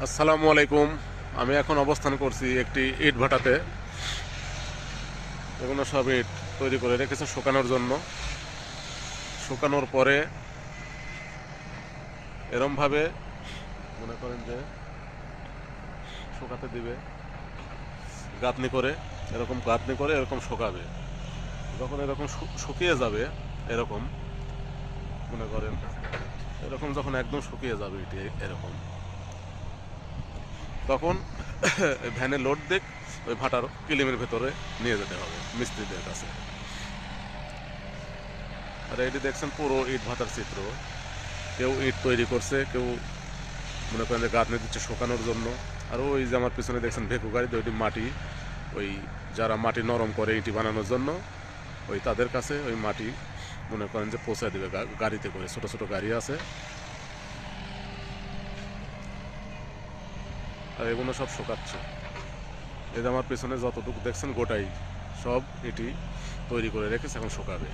আসসালামু আলাইকুম। আমি এখন অবস্থান করছি একটি ইট ভাটাতে। এগুলো সব ইট তৈরি করে রেখেছে শুকানোর জন্য। শুকানোর পরে এরমভাবে মনে করেন যে শুকাতে দিবে, গাঁথনি করে এরকম শুকাবে। যখন এরকম শুকিয়ে যাবে, এরকম মনে করেন এরকম যখন একদম শুকিয়ে যাবে এটি এরকম, তখন ভ্যানে লোড দিক ওই ভাটার কিলিমের ভেতরে নিয়ে যেতে হবে মিস্ত্রিদের কাছে। আর এটি দেখছেন পুরো ইট ভাটার চিত্র। কেউ ইট তৈরি করছে, কেউ মনে করেন যে গাঁথনি দিচ্ছে শুকানোর জন্য। আর ওই যে আমার পিছনে দেখছেন ভেকু গাড়ি, ওইটি মাটি, ওই যারা মাটি নরম করে ইটি বানানোর জন্য ওই তাদের কাছে ওই মাটি মনে করেন যে পৌঁছায় দেবে গাড়িতে করে। ছোট ছোট গাড়ি আছে, আর এগুলো সব শুকাচ্ছে। এই যে আমার পেছনে যতটুকু দেখছেন গোটাই সব এটি তৈরি করে রেখেছে, এখন শুকাবে।